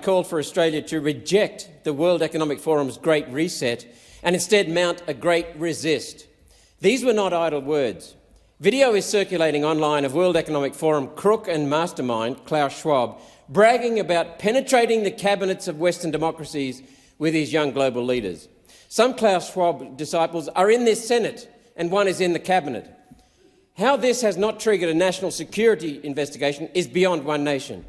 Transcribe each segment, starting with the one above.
called for Australia to reject the World Economic Forum's Great Reset and instead mount a Great Resist. These were not idle words. Video is circulating online of World Economic Forum crook and mastermind Klaus Schwab bragging about penetrating the cabinets of Western democracies with his young global leaders. Some Klaus Schwab disciples are in this Senate and one is in the cabinet. How this has not triggered a national security investigation is beyond one nation.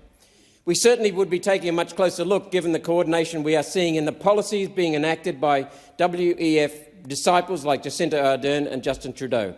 We certainly would be taking a much closer look given the coordination we are seeing in the policies being enacted by WEF disciples like Jacinda Ardern and Justin Trudeau.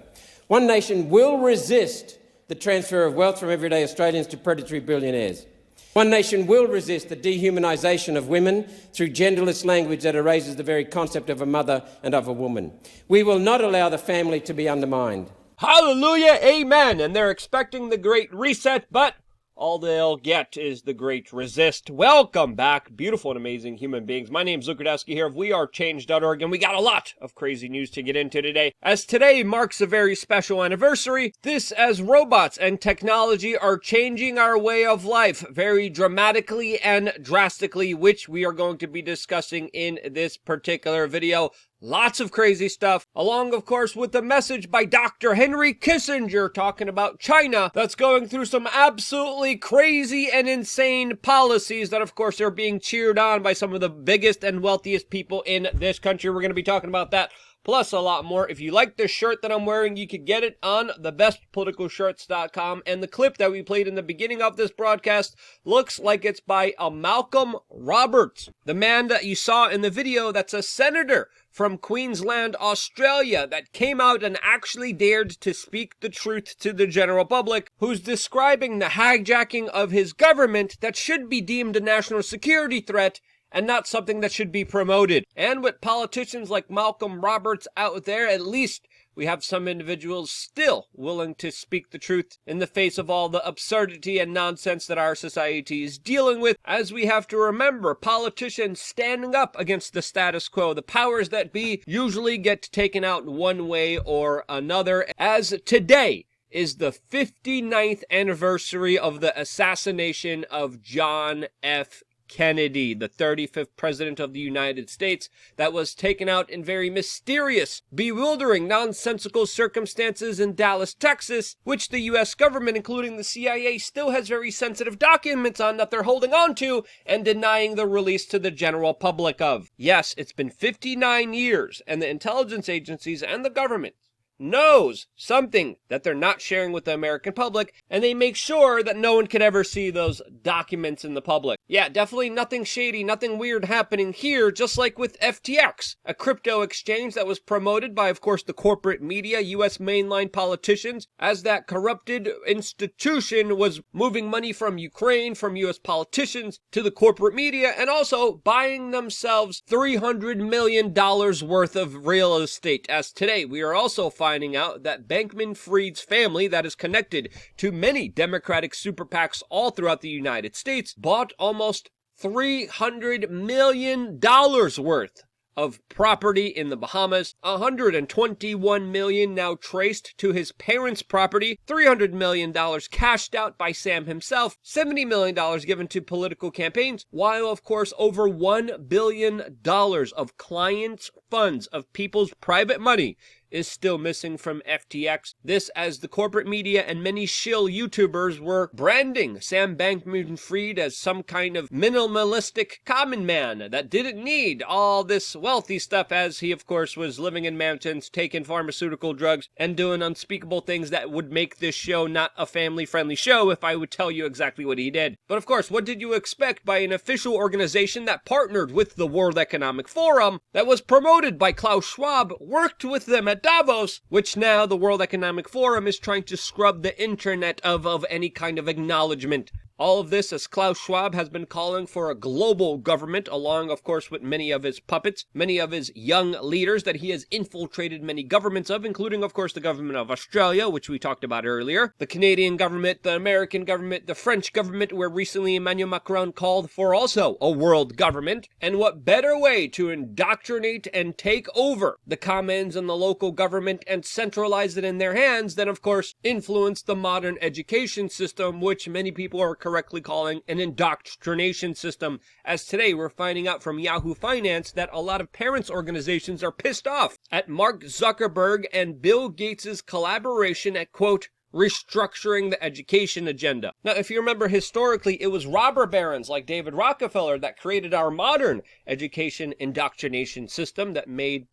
One nation will resist the transfer of wealth from everyday Australians to predatory billionaires. One nation will resist the dehumanisation of women through genderless language that erases the very concept of a mother and of a woman. We will not allow the family to be undermined. Hallelujah, amen. And they're expecting the Great Reset, but all they'll get is the Great Resist. Welcome back, beautiful and amazing human beings. My name's Luke Rudowski here of WeAreChange.org, and we got a lot of crazy news to get into today. As today marks a very special anniversary, this as robots and technology are changing our way of life very dramatically and drastically, which we are going to be discussing in this particular video. Lots of crazy stuff, along, of course, with the message by Dr. Henry Kissinger talking about China that's going through some absolutely crazy and insane policies that, of course, are being cheered on by some of the biggest and wealthiest people in this country. We're going to be talking about that, plus a lot more. If you like this shirt that I'm wearing, you can get it on thebestpoliticalshirts.com. And the clip that we played in the beginning of this broadcast looks like it's by a Malcolm Roberts, the man that you saw in the video that's a senator from Queensland, Australia, that came out and actually dared to speak the truth to the general public, who's describing the hijacking of his government that should be deemed a national security threat and not something that should be promoted. And with politicians like Malcolm Roberts out there, at least we have some individuals still willing to speak the truth in the face of all the absurdity and nonsense that our society is dealing with, as we have to remember politicians standing up against the status quo. The powers that be usually get taken out one way or another, as today is the 59th anniversary of the assassination of John F. Kennedy, the 35th president of the United States, that was taken out in very mysterious, bewildering, nonsensical circumstances in Dallas, Texas, which the U.S. government, including the CIA, still has very sensitive documents on that they're holding on to and denying the release to the general public of. Yes, it's been 59 years, and the intelligence agencies and the government knows something that they're not sharing with the American public, and they make sure that no one can ever see those documents in the public. Yeah, definitely nothing shady, nothing weird happening here, just like with FTX, a crypto exchange that was promoted by, of course, the corporate media, U.S. mainline politicians, as that corrupted institution was moving money from Ukraine, from U.S. politicians, to the corporate media, and also buying themselves $300 million worth of real estate. As today, we are also finding out that Bankman-Fried's family, that is connected to many Democratic super PACs all throughout the United States, bought almost $300 million worth of property in the Bahamas, $121 million now traced to his parents' property, $300 million cashed out by Sam himself, $70 million given to political campaigns, while of course over $1 billion of clients' funds of people's private money is still missing from FTX. This as the corporate media and many shill YouTubers were branding Sam Bankman-Fried as some kind of minimalistic common man that didn't need all this wealthy stuff, as he of course was living in mountains, taking pharmaceutical drugs, and doing unspeakable things that would make this show not a family-friendly show if I would tell you exactly what he did. But of course, what did you expect by an official organization that partnered with the World Economic Forum, that was promoted by Klaus Schwab, worked with them at Davos, which now the World Economic Forum is trying to scrub the internet of any kind of acknowledgement. All of this as Klaus Schwab has been calling for a global government, along, of course, with many of his puppets, many of his young leaders that he has infiltrated many governments of, including, of course, the government of Australia, which we talked about earlier, the Canadian government, the American government, the French government, where recently Emmanuel Macron called for also a world government. And what better way to indoctrinate and take over the commons and the local government and centralize it in their hands than, of course, influence the modern education system, which many people are correctly calling an indoctrination system, as today we're finding out from Yahoo Finance that a lot of parents' organizations are pissed off at Mark Zuckerberg and Bill Gates' collaboration at, quote, restructuring the education agenda. Now, if you remember historically, it was robber barons like David Rockefeller that created our modern education indoctrination system that made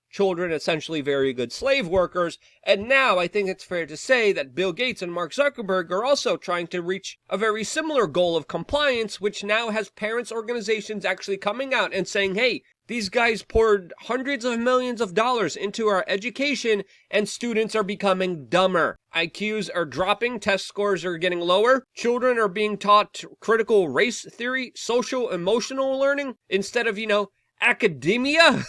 children essentially very good slave workers. And now I think it's fair to say that Bill Gates and Mark Zuckerberg are also trying to reach a very similar goal of compliance, which now has parents' organizations actually coming out and saying, hey, these guys poured hundreds of millions of dollars into our education and students are becoming dumber. IQs are dropping, test scores are getting lower, children are being taught critical race theory, social emotional learning, instead of, academia?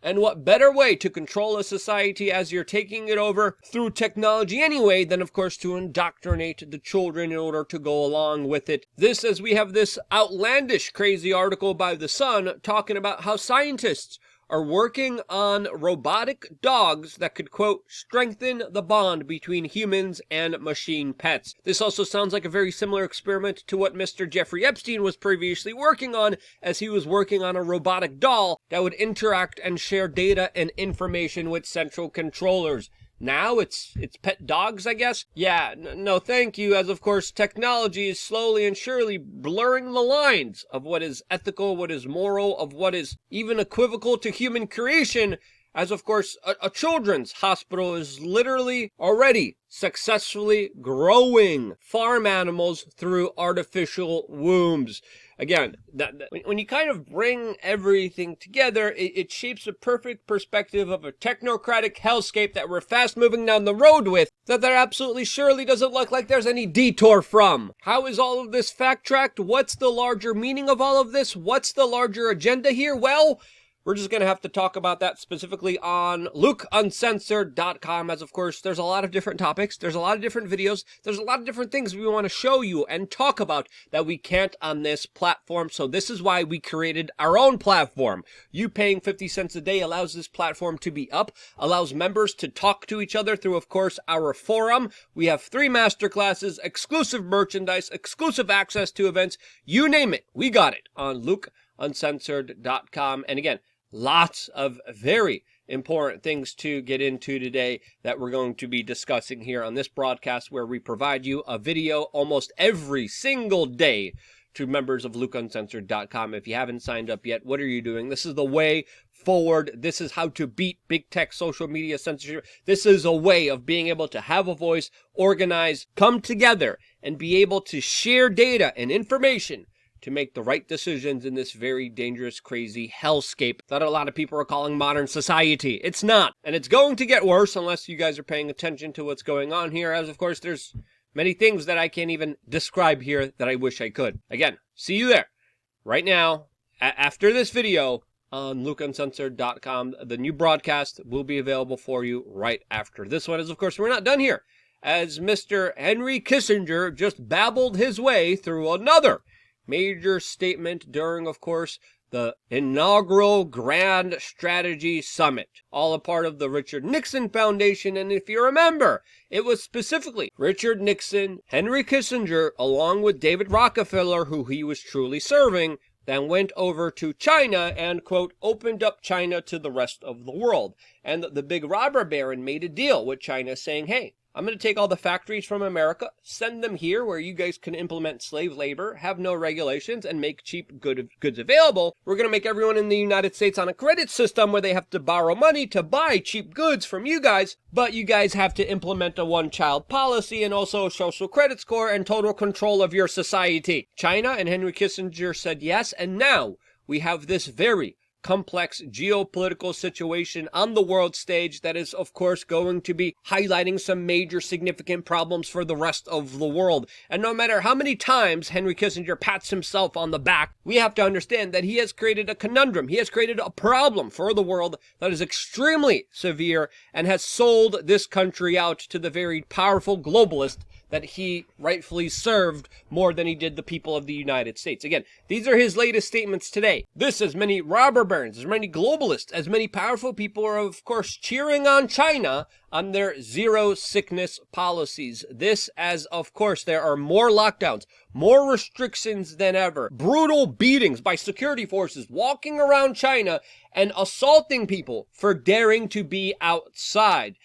And what better way to control a society as you're taking it over through technology anyway than, of course, to indoctrinate the children in order to go along with it. This, as we have this outlandish, crazy article by The Sun talking about how scientists are working on robotic dogs that could, quote, strengthen the bond between humans and machine pets. This also sounds like a very similar experiment to what Mr. Jeffrey Epstein was previously working on, as he was working on a robotic doll that would interact and share data and information with central controllers. Now it's pet dogs, I guess? Yeah, no thank you, as of course technology is slowly and surely blurring the lines of what is ethical, what is moral, of what is even equivocal to human creation, as of course a children's hospital is literally already successfully growing farm animals through artificial wombs. Again, when you kind of bring everything together, it shapes a perfect perspective of a technocratic hellscape that we're fast moving down the road with, that there absolutely surely doesn't look like there's any detour from. How is all of this fact-tracked? What's the larger meaning of all of this? What's the larger agenda here? Well, we're just going to have to talk about that specifically on LukeUncensored.com, as of course there's a lot of different topics, there's a lot of different videos, there's a lot of different things we want to show you and talk about that we can't on this platform. So this is why we created our own platform. You paying 50 cents a day allows this platform to be up, allows members to talk to each other through, of course, our forum. We have 3 masterclasses, exclusive merchandise, exclusive access to events, you name it, we got it on LukeUncensored.com. And again, lots of very important things to get into today that we're going to be discussing here on this broadcast, where we provide you a video almost every single day to members of LukeUncensored.com. If you haven't signed up yet, what are you doing? This is the way forward. This is how to beat big tech, social media censorship. This is a way of being able to have a voice, organize, come together, and be able to share data and information to make the right decisions in this very dangerous, crazy hellscape that a lot of people are calling modern society. It's not. And it's going to get worse unless you guys are paying attention to what's going on here, as of course there's many things that I can't even describe here that I wish I could. Again, see you there. Right now, after this video on LukeUncensored.com, the new broadcast will be available for you right after this one. As of course, we're not done here, as Mr. Henry Kissinger just babbled his way through another major statement during, of course, the inaugural Grand Strategy Summit, all a part of the Richard Nixon Foundation. And if you remember, it was specifically Richard Nixon, Henry Kissinger, along with David Rockefeller, who he was truly serving, then went over to China and, quote, opened up China to the rest of the world. And the big robber baron made a deal with China saying, hey, I'm going to take all the factories from America, send them here where you guys can implement slave labor, have no regulations, and make cheap goods available. We're going to make everyone in the United States on a credit system where they have to borrow money to buy cheap goods from you guys, but you guys have to implement a one-child policy and also a social credit score and total control of your society. China and Henry Kissinger said yes, and now we have this very complex geopolitical situation on the world stage that is, of course, going to be highlighting some major significant problems for the rest of the world. And no matter how many times Henry Kissinger pats himself on the back, we have to understand that he has created a conundrum. He has created a problem for the world that is extremely severe and has sold this country out to the very powerful globalists that he rightfully served more than he did the people of the United States. Again, these are his latest statements today. This, as many robber barons, as many globalists, as many powerful people are, of course, cheering on China on their zero sickness policies. This, as of course there are more lockdowns, more restrictions than ever, brutal beatings by security forces walking around China and assaulting people for daring to be outside.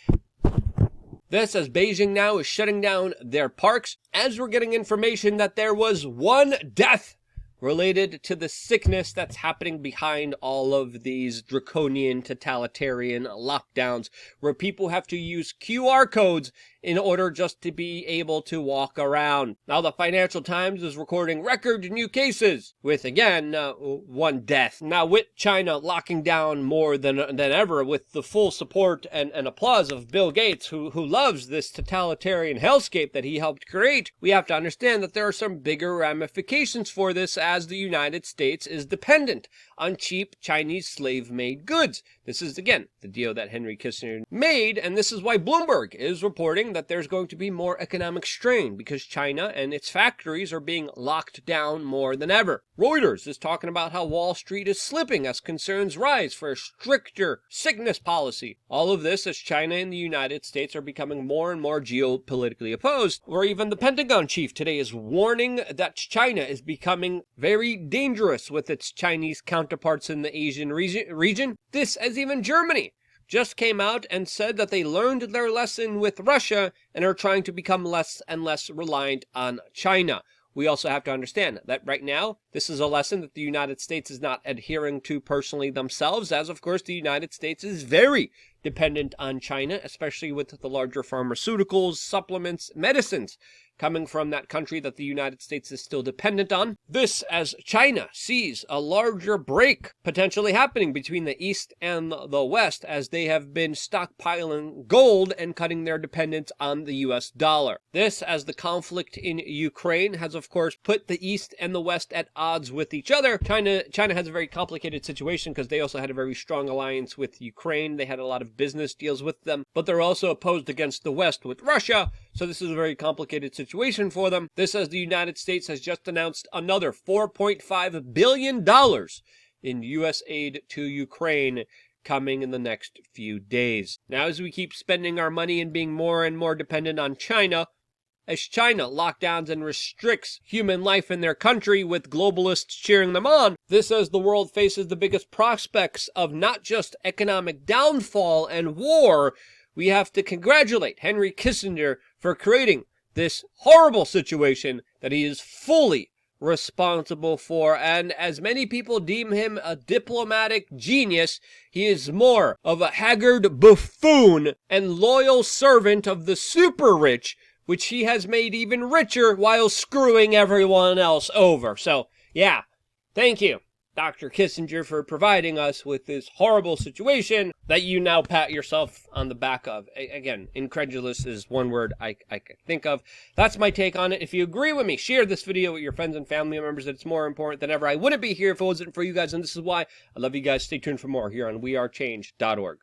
This, as Beijing now is shutting down their parks, as we're getting information that there was one death related to the sickness that's happening behind all of these draconian totalitarian lockdowns, where people have to use QR codes in order just to be able to walk around. Now, the Financial Times is recording record new cases with, again, one death. Now, with China locking down more than ever, with the full support and applause of Bill Gates, who loves this totalitarian hellscape that he helped create, we have to understand that there are some bigger ramifications for this, as the United States is dependent on cheap Chinese slave-made goods. This is, again, the deal that Henry Kissinger made, and this is why Bloomberg is reporting that there's going to be more economic strain because China and its factories are being locked down more than ever. Reuters is talking about how Wall Street is slipping as concerns rise for a stricter sickness policy. All of this as China and the United States are becoming more and more geopolitically opposed, where even the Pentagon chief today is warning that China is becoming very dangerous with its Chinese counterparts in the Asian region. This, as even Germany just came out and said that they learned their lesson with Russia and are trying to become less and less reliant on China. We also have to understand that right now, this is a lesson that the United States is not adhering to personally themselves, as of course the United States is very dependent on China, especially with the larger pharmaceuticals, supplements, medicines coming from that country that the United States is still dependent on. This, as China sees a larger break potentially happening between the East and the West, as they have been stockpiling gold and cutting their dependence on the US dollar. This, as the conflict in Ukraine has, of course, put the East and the West at odds with each other. China has a very complicated situation because they also had a very strong alliance with Ukraine. They had a lot of business deals with them, but they're also opposed against the West with Russia. So this is a very complicated situation for them. This, as the United States has just announced another $4.5 billion in U.S. aid to Ukraine coming in the next few days. Now, as we keep spending our money and being more and more dependent on China, as China lockdowns and restricts human life in their country with globalists cheering them on, this, as the world faces the biggest prospects of not just economic downfall and war, we have to congratulate Henry Kissinger for creating this horrible situation that he is fully responsible for. And as many people deem him a diplomatic genius, he is more of a haggard buffoon and loyal servant of the super rich, which he has made even richer while screwing everyone else over. So, yeah, thank you, Dr. Kissinger, for providing us with this horrible situation that you now pat yourself on the back of. Again, incredulous is one word I can think of. That's my take on it. If you agree with me, share this video with your friends and family members. It's more important than ever. I wouldn't be here if it wasn't for you guys, and this is why. I love you guys. Stay tuned for more here on wearechange.org.